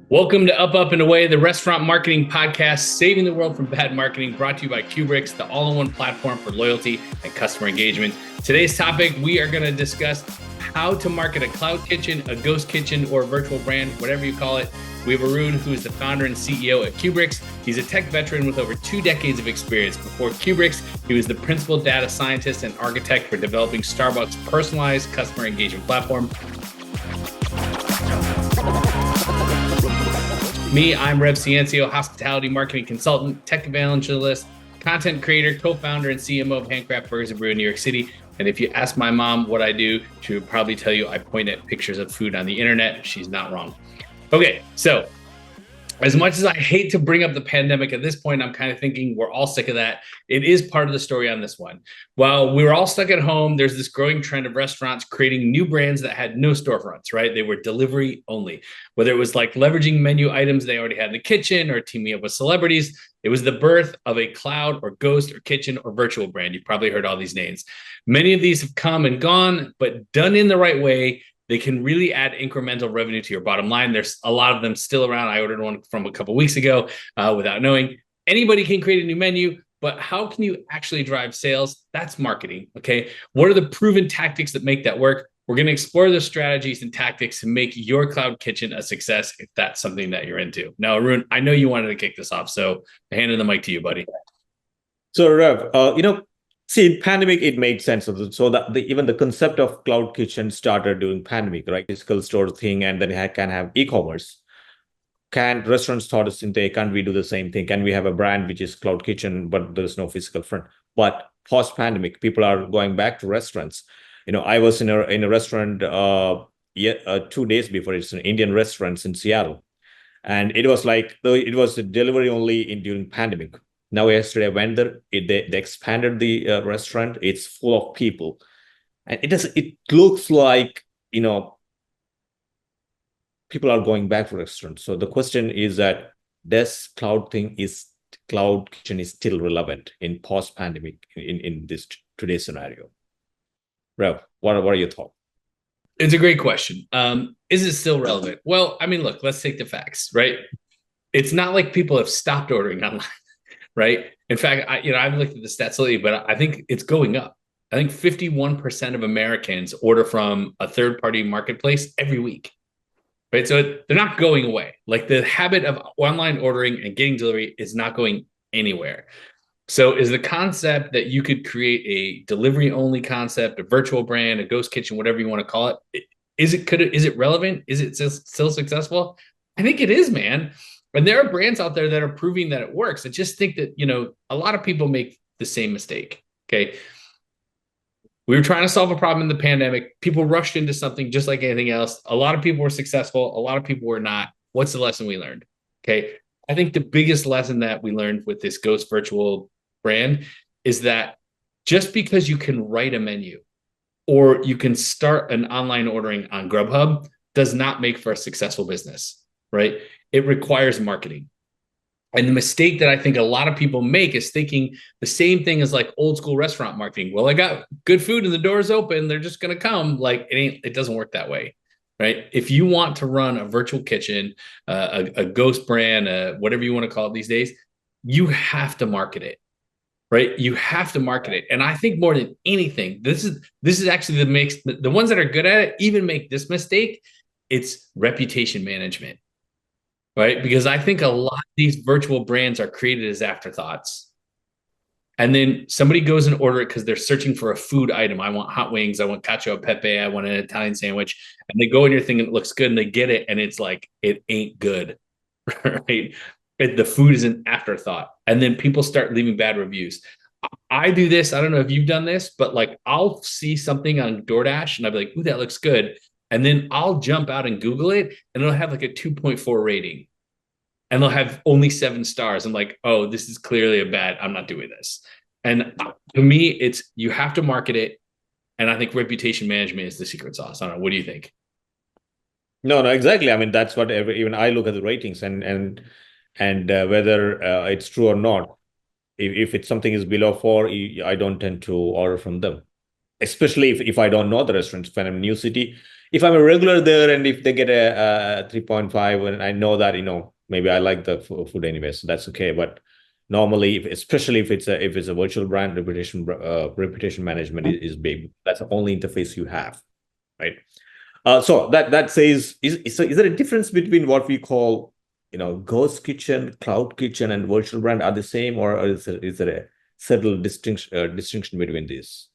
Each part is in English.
Welcome to Up, and Away, the restaurant marketing podcast, saving the world from bad marketing, brought to you by Qubriux, the all-in-one platform for loyalty and customer engagement. Today's topic, we are going to discuss how to market a cloud kitchen, a ghost kitchen, or a virtual brand, whatever you call it. We have Arun, who is the founder and CEO at Qubriux. He's a tech veteran with over 2 decades of experience. Before Qubriux, he was the principal data scientist and architect for developing Starbucks' personalized customer engagement platform. Me, I'm Rev Ciencio, hospitality marketing consultant, tech evangelist, content creator, co-founder, and CMO of Handcraft Burgers and Brew in New York City. And if you ask my mom what I do, she would probably tell you I point at pictures of food on the internet. She's not wrong. Okay, so as much as I hate to bring up the pandemic at this point, I'm kind of thinking we're all sick of that. It is part of the story on this one. While we were all stuck at home, there's this growing trend of restaurants creating new brands that had no storefronts, right? They were delivery only. Whether it was like leveraging menu items they already had in the kitchen or teaming up with celebrities, it was the birth of a cloud or ghost or kitchen or virtual brand. You've probably heard all these names. Many of these have come and gone, but done in the right way, they can really add incremental revenue to your bottom line. There's a lot of them still around. I ordered one from a couple of weeks ago without knowing. Anybody can create a new menu, but how can you actually drive sales? That's marketing, okay? What are the proven tactics that make that work? We're going to explore the strategies and tactics to make your cloud kitchen a success if that's something that you're into. Now, Arun, I know you wanted to kick this off, so I handed the mic to you, buddy. So, Rev, see, in pandemic, it made sense. So that even the concept of cloud kitchen started during pandemic, right? Physical store thing, and then it can have e-commerce. Can restaurants thought us into, can't we do the same thing? Can we have a brand which is cloud kitchen, but there's no physical front? But post-pandemic, people are going back to restaurants. I was in a restaurant 2 days before. It's an Indian restaurant in Seattle, and it was a delivery only during pandemic. Now, yesterday I went there. They expanded the restaurant. It's full of people, and it looks like people are going back to restaurants. So the question is that this cloud kitchen is still relevant in post pandemic in this today's scenario? Rev, what are your thoughts? It's a great question. Is it still relevant? Well, I mean, look, let's take the facts, right? It's not like people have stopped ordering online. Right. In fact, I've looked at the stats lately, but I think it's going up. I think 51% of Americans order from a third-party marketplace every week. Right. So they're not going away. Like the habit of online ordering and getting delivery is not going anywhere. So is the concept that you could create a delivery-only concept, a virtual brand, a ghost kitchen, whatever you want to call it, is it relevant? Is it still successful? I think it is, man. And there are brands out there that are proving that it works. I just think that, a lot of people make the same mistake. Okay. We were trying to solve a problem in the pandemic. People rushed into something just like anything else. A lot of people were successful. A lot of people were not. What's the lesson we learned? Okay. I think the biggest lesson that we learned with this ghost virtual brand is that just because you can write a menu or you can start an online ordering on Grubhub does not make for a successful business, right? It requires marketing. And the mistake that I think a lot of people make is thinking the same thing as like old school restaurant marketing. Well, I got good food and the door's open. They're just going to come. Like it doesn't work that way, right? If you want to run a virtual kitchen, a ghost brand, whatever you want to call it these days, you have to market it, right? You have to market it. And I think more than anything, this is actually the ones that are good at it even make this mistake. It's reputation management. Right? Because I think a lot of these virtual brands are created as afterthoughts. And then somebody goes and order it because they're searching for a food item. I want hot wings. I want cacio e pepe. I want an Italian sandwich. And they go in your thing and it looks good and they get it. And it's like, it ain't good. Right? The food is an afterthought. And then people start leaving bad reviews. I do this. I don't know if you've done this, but like I'll see something on DoorDash and I'll be like, ooh, that looks good. And then I'll jump out and Google it and it'll have like a 2.4 rating and they'll have only 7 stars. I'm like, oh, this is clearly I'm not doing this. And to me, it's, you have to market it. And I think reputation management is the secret sauce. I don't know. What do you think? No, exactly. I mean, that's what even I look at the ratings and whether it's true or not. If it's something is below 4, I don't tend to order from them. Especially if I don't know the restaurants. When I'm in a new city, if I'm a regular there and if they get a 3.5, and I know that, maybe I like the food anyway, so that's okay. But normally, especially if it's a virtual brand, reputation management is big. That's the only interface you have, right? So that says, is there a difference between what we call, ghost kitchen, cloud kitchen, and virtual brand are the same, or is there a subtle distinction between these?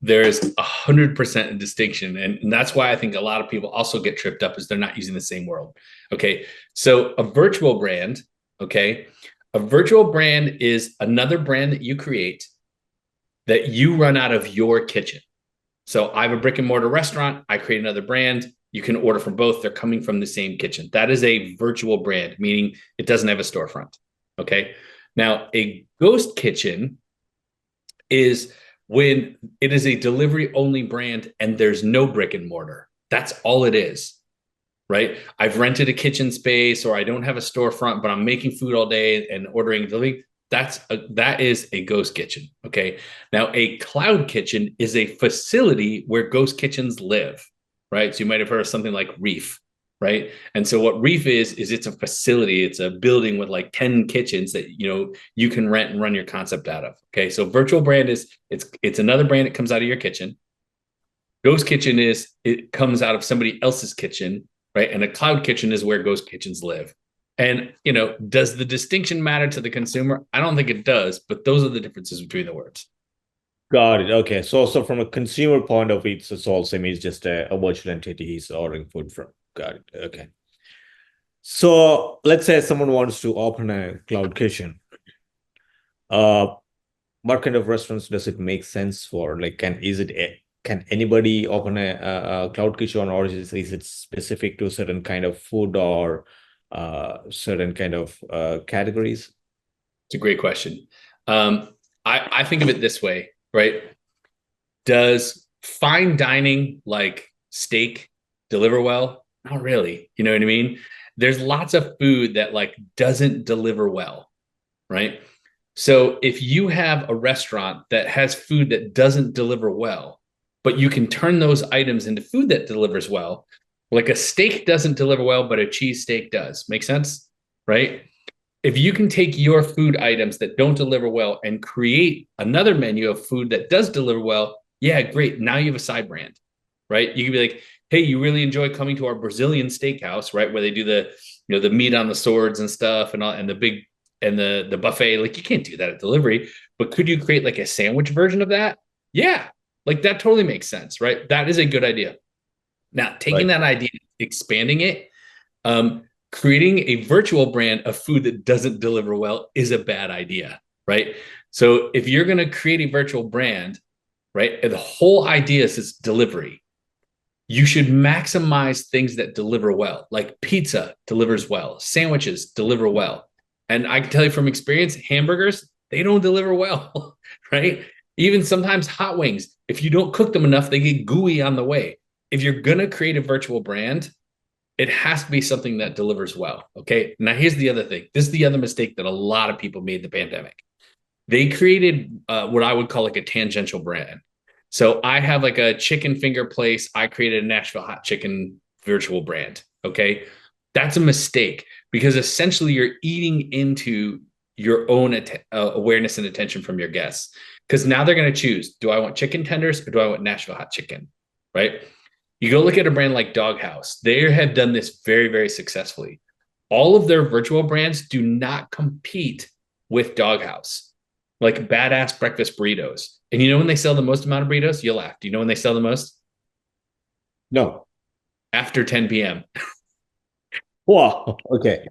There is 100% distinction, and that's why I think a lot of people also get tripped up is they're not using the same word. Okay, so a virtual brand, okay, a virtual brand is another brand that you create that you run out of your kitchen. So I have a brick and mortar restaurant, I create another brand. You can order from both. They're coming from the same kitchen. That is a virtual brand, meaning it doesn't have a storefront. Okay. Now, a ghost kitchen is when it is a delivery only brand and there's no brick and mortar. That's all it is, right? I've rented a kitchen space or I don't have a storefront, but I'm making food all day and ordering delivery. That is a ghost kitchen. Okay. Now, a cloud kitchen is a facility where ghost kitchens live, right? So you might have heard of something like Reef, right? And so what Reef is it's a facility, it's a building with like 10 kitchens that you can rent and run your concept out of. Okay. So virtual brand is it's another brand that comes out of your kitchen. Ghost kitchen is it comes out of somebody else's kitchen, right? And a cloud kitchen is where ghost kitchens live. And does the distinction matter to the consumer? I don't think it does, but those are the differences between the words. Got it. Okay. So from a consumer point of view, it's all same. It's just a virtual entity he's ordering food from. Got it. Okay. So let's say someone wants to open a cloud kitchen. What kind of restaurants does it make sense for? Like, can anybody open a cloud kitchen, or is it specific to a certain kind of food or certain kind of categories? It's a great question. I think of it this way, right? Does fine dining like steak deliver well? Not really. You know what I mean? There's lots of food that like doesn't deliver well, right? So if you have a restaurant that has food that doesn't deliver well, but you can turn those items into food that delivers well, like a steak doesn't deliver well, but a cheesesteak does. Make sense? Right? If you can take your food items that don't deliver well and create another menu of food that does deliver well, yeah, great. Now you have a side brand, right? You can be like, hey, you really enjoy coming to our Brazilian steakhouse, right? Where they do the meat on the swords and stuff and all, and the big and the buffet. Like you can't do that at delivery, but could you create like a sandwich version of that? Yeah, like that totally makes sense, right? That is a good idea. Now, taking that idea, expanding it, creating a virtual brand of food that doesn't deliver well is a bad idea, right? So if you're going to create a virtual brand, right, and the whole idea is delivery, you should maximize things that deliver well, like pizza delivers well, sandwiches deliver well. And I can tell you from experience, hamburgers, they don't deliver well, right? Even sometimes hot wings, if you don't cook them enough, they get gooey on the way. If you're going to create a virtual brand, it has to be something that delivers well. Okay. Now, here's the other thing. This is the other mistake that a lot of people made in the pandemic. They created what I would call like a tangential brand. So I have like a chicken finger place. I created a Nashville hot chicken virtual brand. Okay. That's a mistake because essentially you're eating into your own awareness and attention from your guests. Because now they're going to choose, do I want chicken tenders or do I want Nashville hot chicken? Right. You go look at a brand like Doghouse. They have done this very, very successfully. All of their virtual brands do not compete with Doghouse, like badass breakfast burritos. And you know when they sell the most amount of burritos? You'll laugh. Do you know when they sell the most? No. After 10 p.m. Wow. Okay.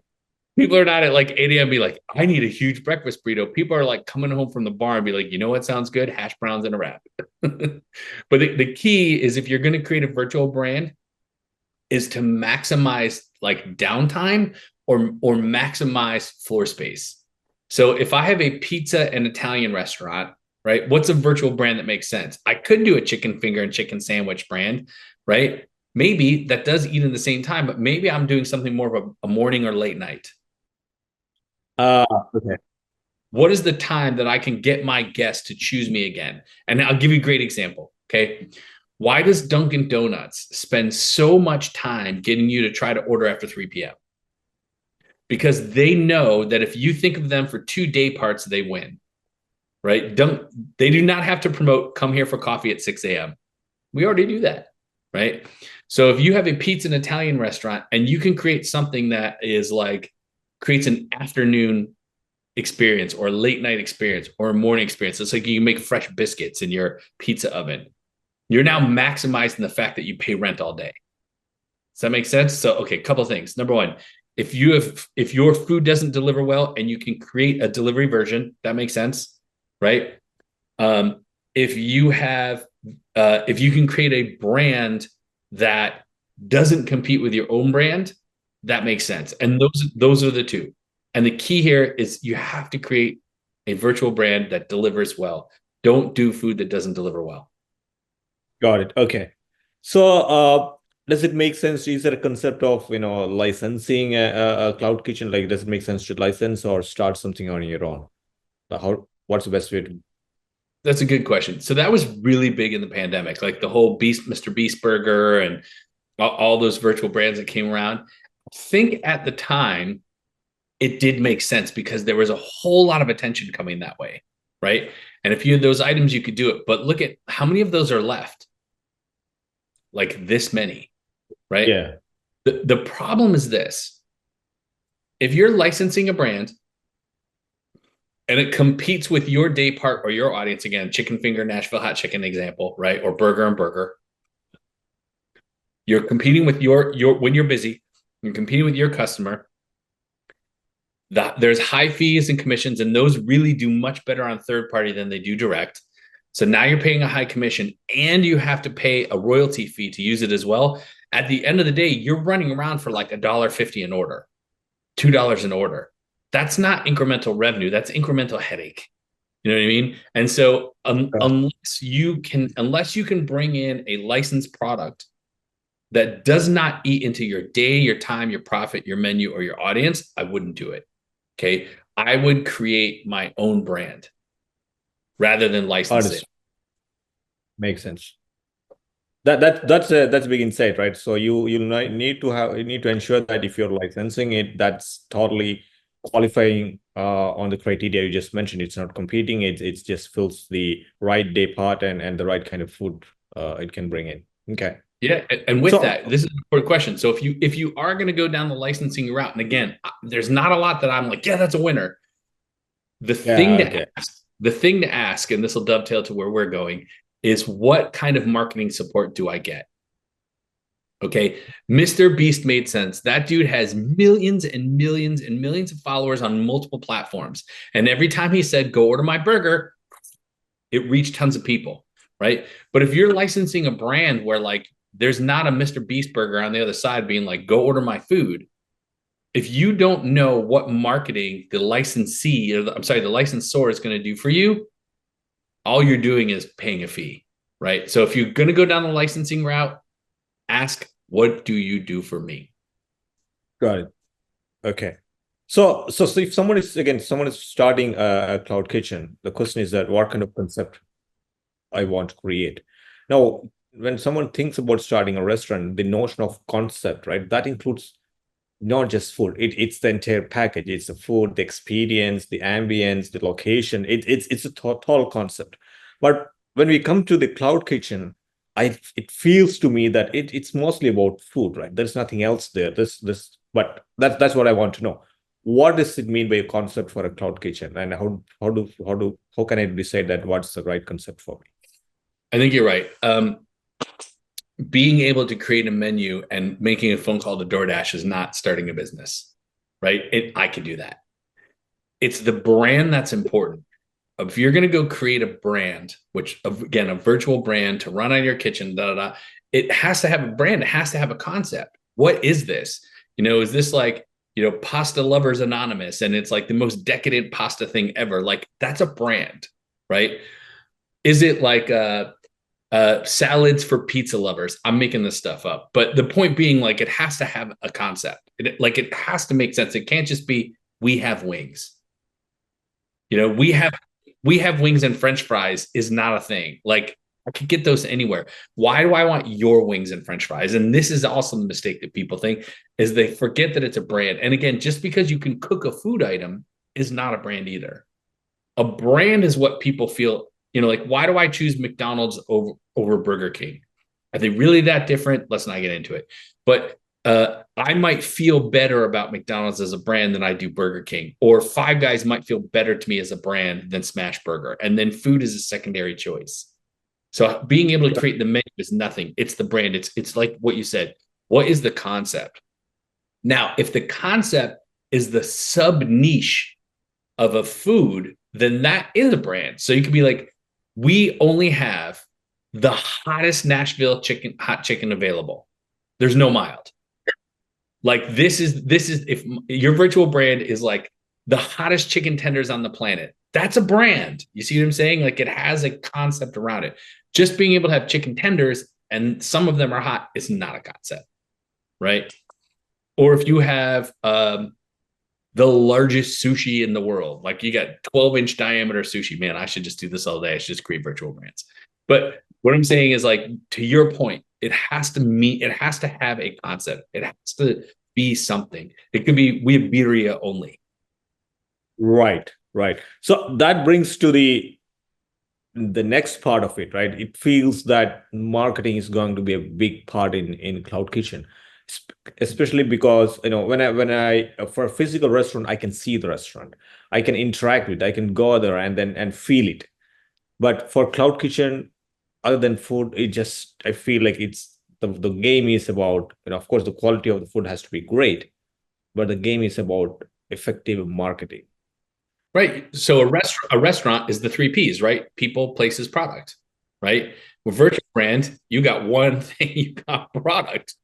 People are not at like 8 a.m. be like, I need a huge breakfast burrito. People are like coming home from the bar and be like, you know what sounds good? Hash browns and a wrap. But the key is if you're going to create a virtual brand is to maximize like downtime or maximize floor space. So if I have a pizza and Italian restaurant, right, what's a virtual brand that makes sense? I could do a chicken finger and chicken sandwich brand, right? Maybe that does eat in the same time, but maybe I'm doing something more of a morning or late night. Okay. What is the time that I can get my guests to choose me again? And I'll give you a great example. Okay. Why does Dunkin' Donuts spend so much time getting you to try to order after 3 p.m.? Because they know that if you think of them for 2 day parts, they win, right? They do not have to promote come here for coffee at 6 a.m. We already do that, right? So if you have a pizza and Italian restaurant and you can create something that is like creates an afternoon experience or a late night experience or a morning experience, it's like you make fresh biscuits in your pizza oven. You're now maximizing the fact that you pay rent all day. Does that make sense? So, okay, a couple of things. Number one, if your food doesn't deliver well and you can create a delivery version, that makes sense, right? If you have if you can create a brand that doesn't compete with your own brand, that makes sense. And those are the two. And the key here is you have to create a virtual brand that delivers well. Don't do food that doesn't deliver well. Got it. Okay. So, does it make sense? Is there a concept of, licensing a cloud kitchen? Like, does it make sense to license or start something on your own? What's the best way to? That's a good question. So that was really big in the pandemic, like the whole Mr. Beast Burger and all those virtual brands that came around. I think at the time it did make sense because there was a whole lot of attention coming that way, right? And if you had those items, you could do it. But look at how many of those are left. Like this many, right? Yeah. The problem is this. If you're licensing a brand and it competes with your day part or your audience, again, chicken finger, Nashville hot chicken example, right? Or burger and burger. You're competing with your when you're busy, you're competing with your customer. There's high fees and commissions, and those really do much better on third party than they do direct. So now you're paying a high commission and you have to pay a royalty fee to use it as well. At the end of the day, you're running around for like $1.50 an order, $2 an order. That's not incremental revenue. That's incremental headache. You know what I mean? And so unless you can bring in a licensed product that does not eat into your day, your time, your profit, your menu, or your audience, I wouldn't do it. Okay. I would create my own brand rather than license it. Makes sense. That's a big insight, right? So you need to ensure that if you're licensing it, that's totally qualifying on the criteria you just mentioned. It's not competing. It's just fills the right day part and the right kind of food it can bring in. Okay. Yeah, and with that, this is an important question. So if you are going to go down the licensing route, and again, there's not a lot that I'm like, yeah, that's a winner. The thing to ask, and this will dovetail to where we're going, is what kind of marketing support do I get? Okay, Mr. Beast made sense. That dude has millions and millions and millions of followers on multiple platforms, and every time he said, "Go order my burger," it reached tons of people, right? But if you're licensing a brand where like there's not a Mr. Beast burger on the other side being like, go order my food. If you don't know what marketing the licensee, the licensor is going to do for you, all you're doing is paying a fee, right? So if you're going to go down the licensing route, ask, what do you do for me? Got it. Okay. So if someone is starting a cloud kitchen, the question is that what kind of concept I want to create. Now, when someone thinks about starting a restaurant, the notion of concept, right? That includes not just food. It's the entire package. It's the food, the experience, the ambience, the location. It's a total concept. But when we come to the cloud kitchen, it feels to me that it's mostly about food, right? There's nothing else there. But that's what I want to know. What does it mean by a concept for a cloud kitchen, and how can I decide that what's the right concept for me? I think you're right. Being able to create a menu and making a phone call to DoorDash is not starting a business, right? I could do that. It's the brand that's important. If you're going to go create a brand, which again, a virtual brand to run on your kitchen, it has to have a brand. It has to have a concept. What is this? Is this like, Pasta Lovers Anonymous, and it's like the most decadent pasta thing ever? Like that's a brand, right? Is it like salads for pizza lovers? I'm making this stuff up, but the point being, like, it has to have a concept. It has to make sense. It can't just be we have wings. We have wings and French fries is not a thing. Like I could get those anywhere. Why do I want your wings and French fries? And this is also the mistake that people think is they forget that it's a brand. And again, just because you can cook a food item is not a brand either. A brand is what people feel, like, why do I choose McDonald's over Burger King? Are they really that different? Let's not get into it. But I might feel better about McDonald's as a brand than I do Burger King, or Five Guys might feel better to me as a brand than Smash Burger. And then food is a secondary choice. So being able to create the menu is nothing. It's the brand. It's like what you said. What is the concept? Now, if the concept is the sub niche of a food, then that is a brand. So you could be like, we only have the hottest Nashville hot chicken available. There's no mild. Like this is if your virtual brand is like the hottest chicken tenders on the planet, that's a brand. You see what I'm saying? Like it has a concept around it. Just being able to have chicken tenders and some of them are hot is not a concept, right? Or if you have the largest sushi in the world, like you got 12-inch diameter sushi, man, I should just do this all day. I should just create virtual brands. But what I'm saying is, like, to your point, it has to have a concept. It has to be something. It could be, we have birria only. Right. So that brings to the next part of it, right? It feels that marketing is going to be a big part in Cloud Kitchen, especially because when I for a physical restaurant, I can see the restaurant, I can interact with it, I can go there and feel it. But for Cloud Kitchen, other than food, I feel like it's the game is about, of course, the quality of the food has to be great, but the game is about effective marketing. Right. So a restaurant is the 3 Ps, right? People, places, product, right? With virtual brand, you got one thing, you got product,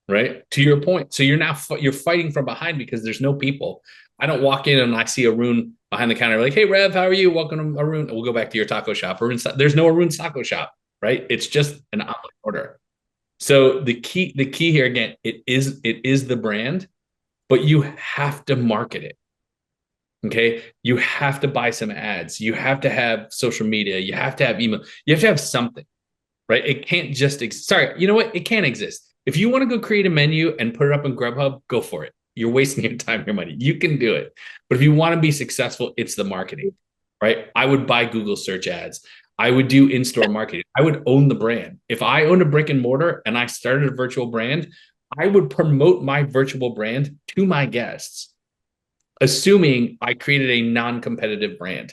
right? To your point. So you're fighting from behind because there's no people. I don't walk in and I see Arun behind the counter like, hey, Rev, how are you? Welcome to Arun. We'll go back to your taco shop. There's no Arun taco shop, right? It's just an online order. So the key here, again, it is the brand, but you have to market it. Okay. You have to buy some ads. You have to have social media. You have to have email. You have to have something, right? It can't just sorry. You know what? It can't exist. If you want to go create a menu and put it up in Grubhub, go for it. You're wasting your time, your money. You can do it. But if you want to be successful, it's the marketing, right? I would buy Google search ads. I would do in-store marketing. I would own the brand. If I owned a brick and mortar and I started a virtual brand, I would promote my virtual brand to my guests, assuming I created a non-competitive brand,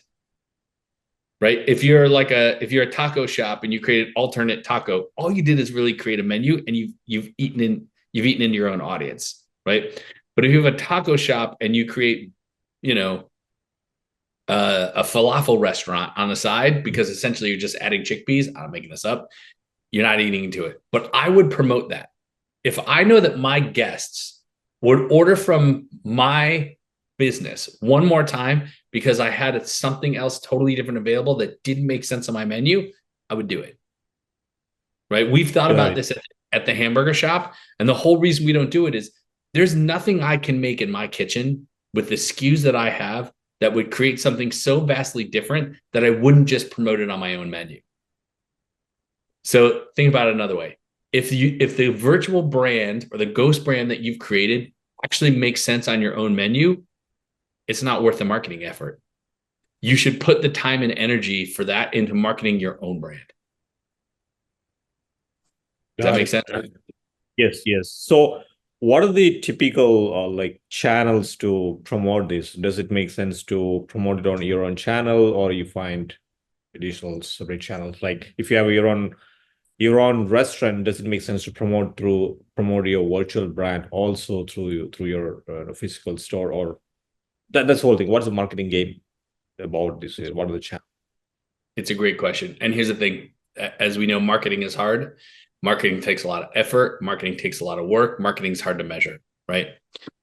right? If you're a taco shop and you created alternate taco, all you did is really create a menu and you've eaten into your own audience, right? But if you have a taco shop and you create, a falafel restaurant on the side, because essentially you're just adding chickpeas, I'm making this up, you're not eating into it. But I would promote that. If I know that my guests would order from my business one more time because I had something else totally different available that didn't make sense on my menu, I would do it. Right? We've thought about this at the hamburger shop, and the whole reason we don't do it is there's nothing I can make in my kitchen with the SKUs that I have that would create something so vastly different that I wouldn't just promote it on my own menu. So think about it another way. If the virtual brand or the ghost brand that you've created actually makes sense on your own menu, it's not worth the marketing effort. You should put the time and energy for that into marketing your own brand. Does that make sense? Yes. So what are the typical channels to promote this? Does it make sense to promote it on your own channel, or you find additional separate channels? Like if you have your own restaurant, does it make sense to promote your virtual brand also through your physical store, or that's the whole thing? What's the marketing game about this? What are the channels? It's a great question. And here's the thing. As we know, marketing is hard. Marketing takes a lot of effort. Marketing takes a lot of work. Marketing is hard to measure, right?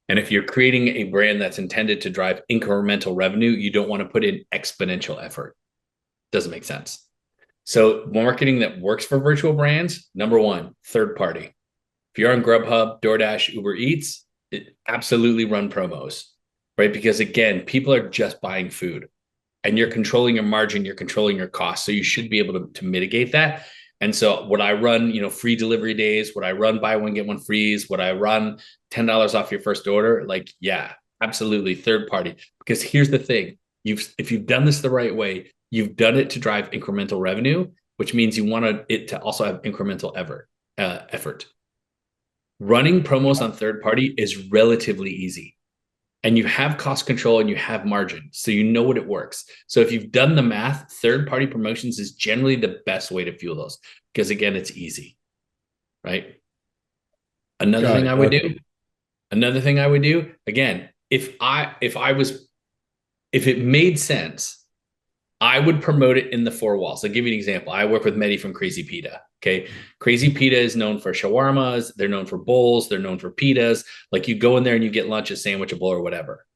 And if you're creating a brand that's intended to drive incremental revenue, you don't want to put in exponential effort. Doesn't make sense. So marketing that works for virtual brands, number one, third party. If you're on Grubhub, DoorDash, Uber Eats, absolutely run promos, right? Because again, people are just buying food. and you're controlling your margin, you're controlling your costs. So you should be able to mitigate that. And so would I run, free delivery days? Would I run buy one, get one frees? Would I run $10 off your first order? Like, yeah, absolutely. Third party. Because here's the thing. If you've done this the right way, you've done it to drive incremental revenue, which means you want it to also have incremental effort. Running promos on third party is relatively easy. And you have cost control and you have margin. So you know what it works. So if you've done the math, third party promotions is generally the best way to fuel those because again, it's easy, right? Another thing I would do, again, if it made sense, I would promote it in the four walls. I'll give you an example. I work with Mehdi from Crazy Pita. Okay. Crazy Pita is known for shawarmas. They're known for bowls. They're known for pitas. Like you go in there and you get lunch, a sandwich, a bowl, or whatever.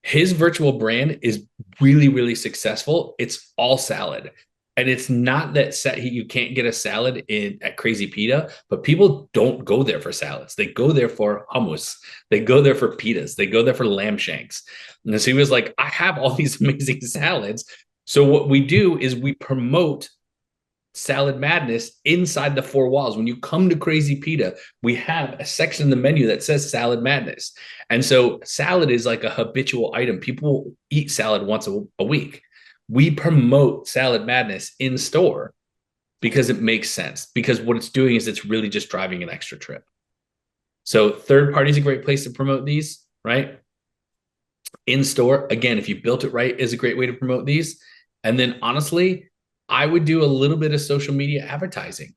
His virtual brand is really, really successful. It's all salad. And it's not that you can't get a salad at Crazy Pita, but people don't go there for salads. They go there for hummus. They go there for pitas. They go there for lamb shanks. And so he was like, I have all these amazing salads. So what we do is we promote Salad Madness inside the four walls. When you come to Crazy Pita, we have a section in the menu that says Salad Madness. And so salad is like a habitual item. People eat salad once a week. We promote Salad Madness in store because it makes sense. Because what it's doing is it's really just driving an extra trip. So third party is a great place to promote these, right? In store, again, if you built it right, is a great way to promote these. And then honestly, I would do a little bit of social media advertising.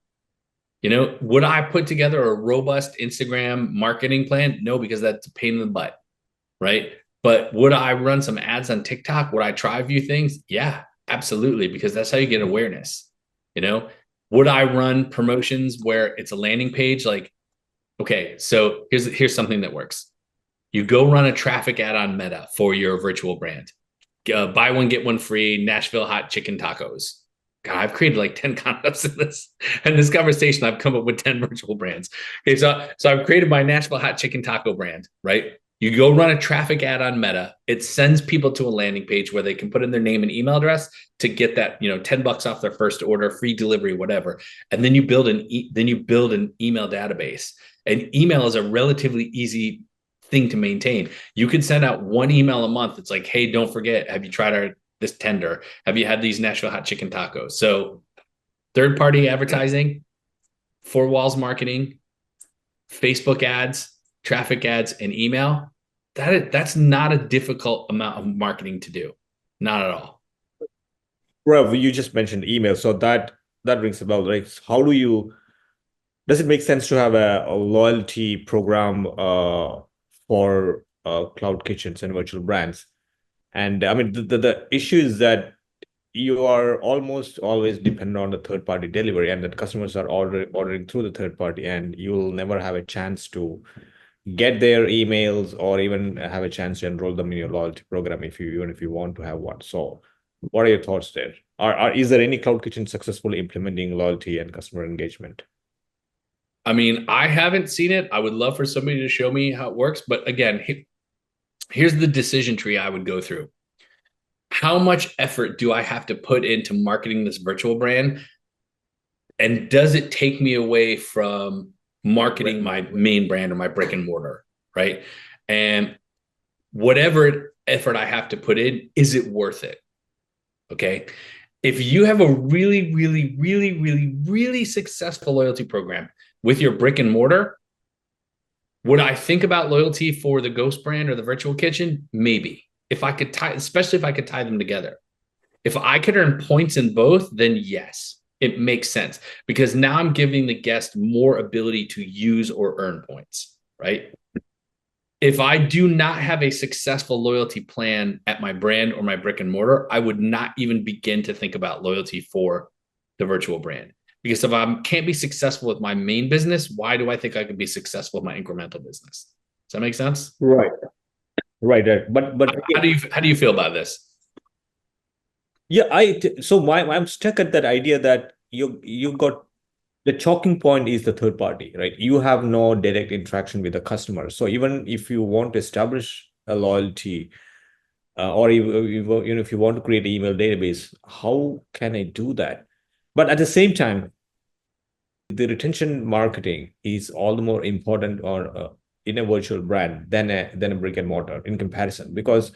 Would I put together a robust Instagram marketing plan? No, because that's a pain in the butt, right? But would I run some ads on TikTok? Would I try a few things? Yeah, absolutely, because that's how you get awareness. Would I run promotions where it's a landing page? Like, okay, so here's something that works. You go run a traffic ad on Meta for your virtual brand. Buy one, get one free, Nashville hot chicken tacos. God, I've created like 10 concepts in this conversation. I've come up with 10 virtual brands. Okay, so I've created my Nashville hot chicken taco brand, right? You go run a traffic ad on Meta. It sends people to a landing page where they can put in their name and email address to get that, $10 off their first order, free delivery, whatever. And then you build an email database. And email is a relatively easy thing to maintain. You could send out one email a month. It's like, hey, don't forget, have you tried this tender? Have you had these Nashville hot chicken tacos? So third party advertising, four walls marketing, Facebook ads, traffic ads, and email. That's not a difficult amount of marketing to do. Not at all. Rev, you just mentioned email. So that rings a bell, right? Does it make sense to have a loyalty program for cloud kitchens and virtual brands? And I mean, the issue is that you are almost always dependent on the third party delivery, and that customers are ordering through the third party, and you'll never have a chance to get their emails or even have a chance to enroll them in your loyalty program if you want to have one. So what are your thoughts there? Is there any cloud kitchen successfully implementing loyalty and customer engagement? I mean, I haven't seen it. I would love for somebody to show me how it works. But again, here's the decision tree I would go through. How much effort do I have to put into marketing this virtual brand? And does it take me away from marketing my main brand or my brick and mortar, right? And whatever effort I have to put in, is it worth it? Okay. If you have a really, really, really, really, really successful loyalty program with your brick and mortar, would I think about loyalty for the ghost brand or the virtual kitchen? Maybe. Especially if I could tie them together. If I could earn points in both, then yes, it makes sense, because now I'm giving the guest more ability to use or earn points, right? If I do not have a successful loyalty plan at my brand or my brick and mortar, I would not even begin to think about loyalty for the virtual brand. Because if I can't be successful with my main business, why do I think I could be successful with my incremental business? Does that make sense? Right. But how do you feel about this? Yeah, I'm stuck at that idea that you got the choking point is the third party, right? You have no direct interaction with the customer. So even if you want to establish a loyalty or if you want to create an email database, how can I do that? But at the same time, the retention marketing is all the more important or in a virtual brand than a brick and mortar in comparison, because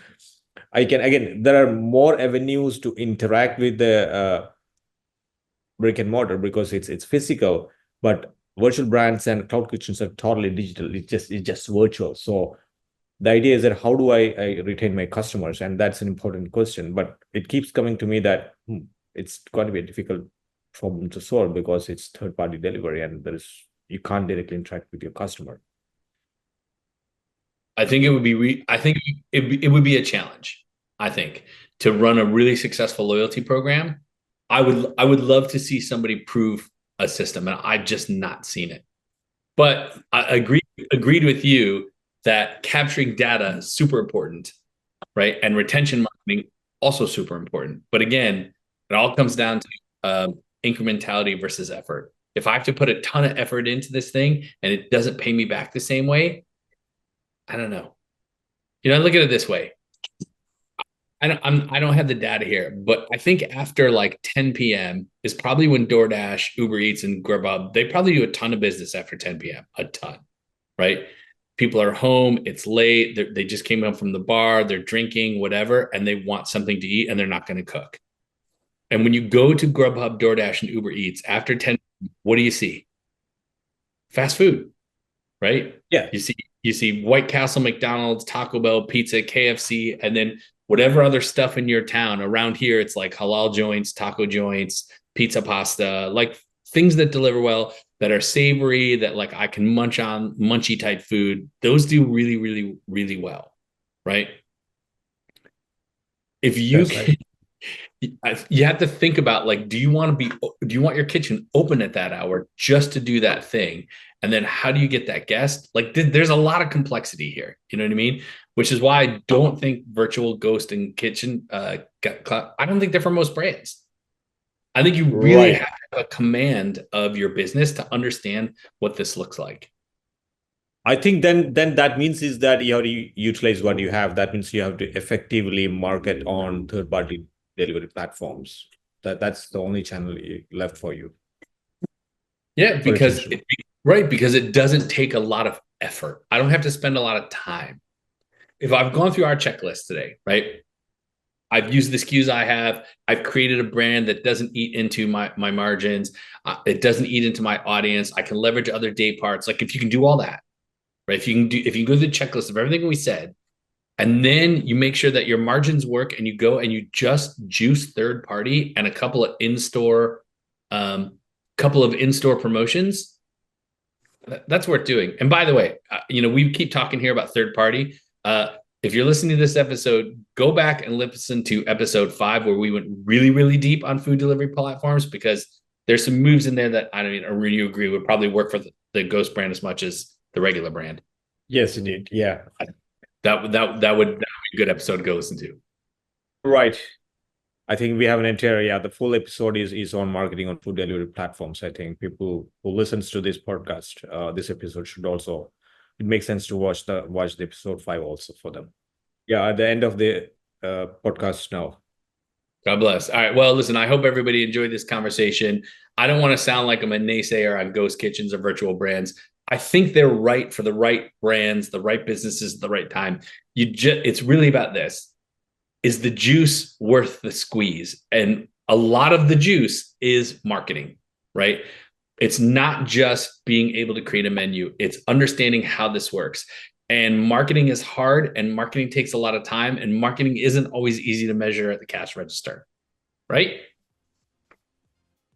there are more avenues to interact with the brick and mortar because it's physical, but virtual brands and cloud kitchens are totally digital. It's just virtual. So the idea is that how do I retain my customers? And that's an important question. But it keeps coming to me that it's going to be a difficult problem to solve because it's third-party delivery and you can't directly interact with your customer. I think it would be it would be a challenge. I think to run a really successful loyalty program, I would love to see somebody prove a system, and I've just not seen it. But I agreed with you that capturing data is super important, right? And retention marketing also super important. But again, it all comes down to incrementality versus effort. If I have to put a ton of effort into this thing and it doesn't pay me back the same way, I don't know. I look at it this way. I don't have the data here, but I think after like 10 p.m. is probably when DoorDash, Uber Eats, and Grubhub, they probably do a ton of business after 10 p.m. A ton, right? People are home, it's late, they just came home from the bar, they're drinking, whatever, and they want something to eat and they're not going to cook. And when you go to Grubhub, DoorDash, and Uber Eats after 10, what do you see? Fast food, right? Yeah. You see White Castle, McDonald's, Taco Bell, pizza, KFC, and then whatever other stuff in your town. Around here, it's like halal joints, taco joints, pizza, pasta, like things that deliver well, that are savory, that like I can munch on, munchy type food. Those do really, really, really well, right? If you can, you have to think about like, do you want your kitchen open at that hour just to do that thing? And then how do you get that guest? Like there's a lot of complexity here. You know what I mean? Which is why I don't think virtual ghost and kitchen, I don't think they're for most brands. I think you really have to have a command of your business to understand what this looks like. I think then that means is that you have to utilize what you have. That means you have to effectively market on third-party delivery platforms. That's the only channel left for you. Yeah, because it doesn't take a lot of effort. I don't have to spend a lot of time. If I've gone through our checklist today, right? I've used the SKUs I have. I've created a brand that doesn't eat into my margins. It doesn't eat into my audience. I can leverage other day parts. Like if you can do all that, right? If you can go through the checklist of everything we said, and then you make sure that your margins work, and you go and you just juice third party and a couple of in-store promotions, that's worth doing. And by the way, we keep talking here about third party. If you're listening to this episode, go back and listen to episode 5 where we went really, really deep on food delivery platforms, because there's some moves in there that I really agree would probably work for the Ghost brand as much as the regular brand. Yes, indeed. Yeah. That would be a good episode to go listen to. Right. I think we have an entire, the full episode is on marketing on food delivery platforms. I think people who listens to this podcast, this episode should also, it makes sense to watch the episode 5 also for them. Yeah, at the end of the podcast now. God bless. All right. Well, listen, I hope everybody enjoyed this conversation. I don't want to sound like I'm a naysayer on ghost kitchens or virtual brands. I think they're right for the right brands, the right businesses at the right time. It's really about this. Is the juice worth the squeeze? And a lot of the juice is marketing, right? It's not just being able to create a menu. It's understanding how this works. And marketing is hard, and marketing takes a lot of time, and marketing isn't always easy to measure at the cash register, right?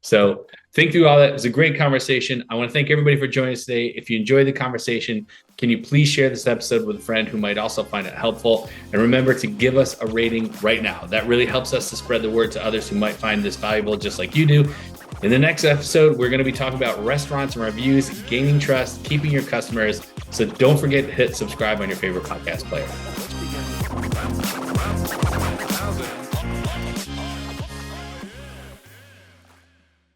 So think through all that. It was a great conversation. I want to thank everybody for joining us today. If you enjoyed the conversation, can you please share this episode with a friend who might also find it helpful? And remember to give us a rating right now. That really helps us to spread the word to others who might find this valuable just like you do. In the next episode, we're going to be talking about restaurants and reviews, gaining trust, keeping your customers. So don't forget to hit subscribe on your favorite podcast player.